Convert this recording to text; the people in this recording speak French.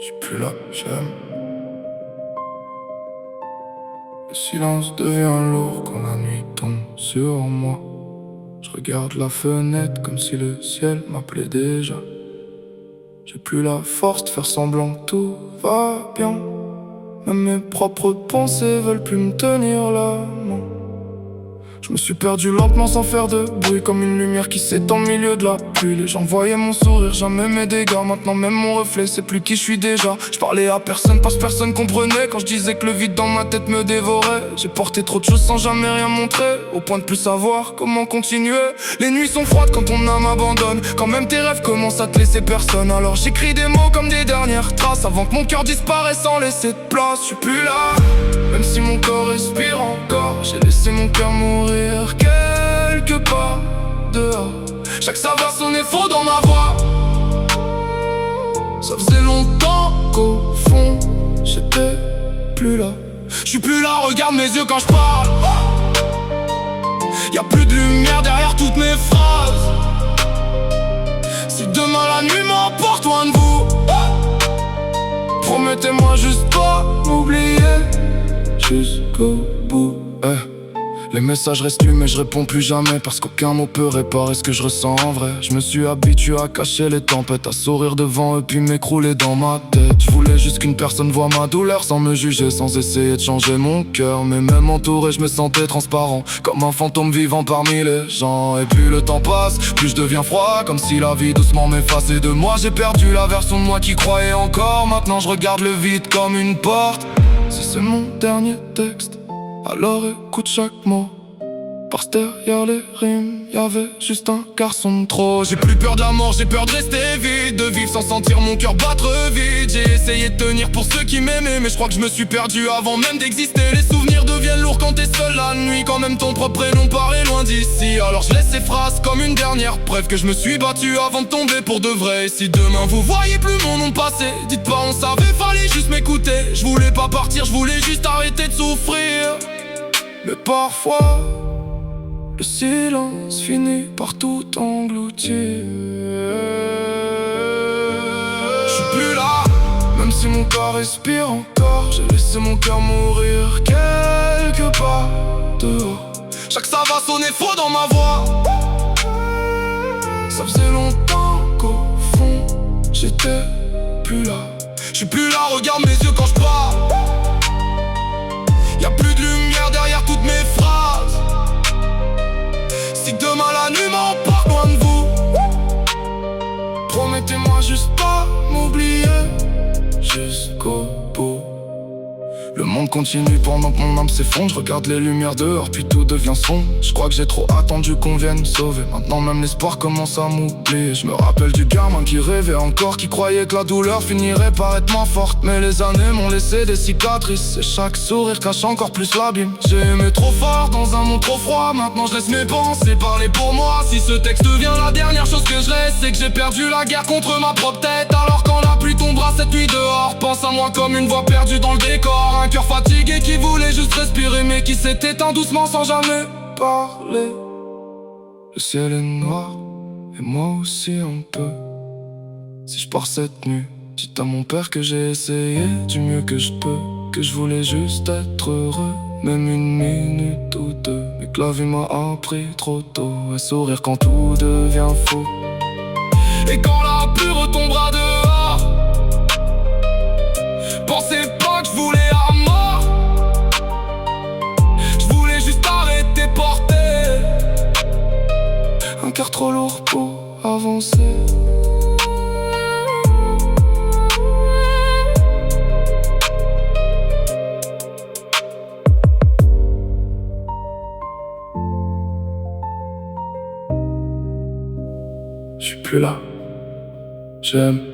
Je suis plus là, j'aime. Le silence devient lourd quand la nuit tombe sur moi. Je regarde la fenêtre comme si le ciel m'appelait déjà. J'ai plus la force de faire semblant que tout va bien. Même mes propres pensées veulent plus me tenir la main. Je me suis perdu lentement sans faire de bruit, comme une lumière qui s'étend au milieu de la pluie. Les gens voyaient mon sourire, jamais mes dégâts. Maintenant même mon reflet, c'est plus qui je suis déjà. Je parlais à personne parce que personne comprenait quand je disais que le vide dans ma tête me dévorait. J'ai porté trop de choses sans jamais rien montrer, au point de plus savoir comment continuer. Les nuits sont froides quand ton âme abandonne, quand même tes rêves commencent à te laisser personne. Alors j'écris des mots comme des dernières traces, avant que mon cœur disparaisse sans laisser de place. Je suis plus là, même si mon corps respire encore. J'ai laissé mon cœur mourir quelque part dehors. Chaque ça va sonner faux dans ma voix. Ça faisait longtemps qu'au fond j'étais plus là. Je suis plus là, regarde mes yeux quand je parle. Y'a plus de lumière derrière toutes mes phrases. Si demain la nuit m'emporte loin de vous, promettez-moi juste pas m'oublier jusqu'au bout. Les messages restent lus mais je réponds plus jamais, parce qu'aucun mot peut réparer ce que je ressens en vrai. Je me suis habitué à cacher les tempêtes, à sourire devant eux puis m'écrouler dans ma tête. Je voulais juste qu'une personne voie ma douleur sans me juger, sans essayer de changer mon cœur. Mais même entouré je me sentais transparent, comme un fantôme vivant parmi les gens. Et plus le temps passe, plus je deviens froid, comme si la vie doucement m'effaçait de moi. J'ai perdu la version de moi qui croyait encore. Maintenant je regarde le vide comme une porte. Si c'est mon dernier texte, alors écoute chaque mot, parce que derrière les rimes, y'avait juste un garçon de trop. J'ai plus peur de la mort, j'ai peur de rester vide, de vivre sans sentir mon cœur battre vite. J'ai essayé de tenir pour ceux qui m'aimaient, mais je crois que je me suis perdu avant même d'exister. Les souvenirs deviennent lourds quand t'es seul la nuit, quand même ton propre prénom paraît loin d'ici. Alors je laisse ces phrases comme une dernière preuve que je me suis battu avant de tomber pour de vrai. Et si demain vous voyez plus mon nom passer, dites pas on savait, fallait juste m'écouter. Je voulais pas partir, je voulais juste arrêter de souffrir. Mais parfois, le silence finit par tout engloutir. Je suis plus là, même si mon corps respire encore. J'ai laissé mon cœur mourir quelque part dehors. Chaque ça va sonner faux dans ma voix. Ça faisait longtemps qu'au fond j'étais plus là. Je suis plus là, regarde mes yeux quand je parle. Y'a plus de lumière derrière toutes mes phrases. Si demain la nuit m'emporte loin de vous, promettez-moi juste pas m'oublier jusqu'au bout. Le monde continue pendant que mon âme s'effondre. Je regarde les lumières dehors puis tout devient sombre. Je crois que j'ai trop attendu qu'on vienne me sauver. Maintenant même l'espoir commence à m'oublier. Je me rappelle du gamin qui rêvait encore, qui croyait que la douleur finirait par être moins forte. Mais les années m'ont laissé des cicatrices, et chaque sourire cache encore plus l'abîme. J'ai aimé trop fort dans un monde trop froid. Maintenant je laisse mes pensées parler pour moi. Si ce texte devient la dernière chose que je laisse, c'est que j'ai perdu la guerre contre ma propre tête. Alors quand la pluie tombera cette nuit dehors, pense à moi comme une voix perdue dans le décor. Un cœur fatigué qui voulait juste respirer, mais qui s'est éteint doucement sans jamais parler. Le ciel est noir, et moi aussi un peu. Si je pars cette nuit, dites à mon père que j'ai essayé du mieux que je peux, que je voulais juste être heureux, même une minute ou deux. Mais que la vie m'a appris trop tôt à sourire quand tout devient faux. Et quand la pluie retombera dehors, pensez pas que je voulais à mort. Je voulais juste arrêter de porter un cœur trop lourd pour avancer. Je suis plus là, j'aime.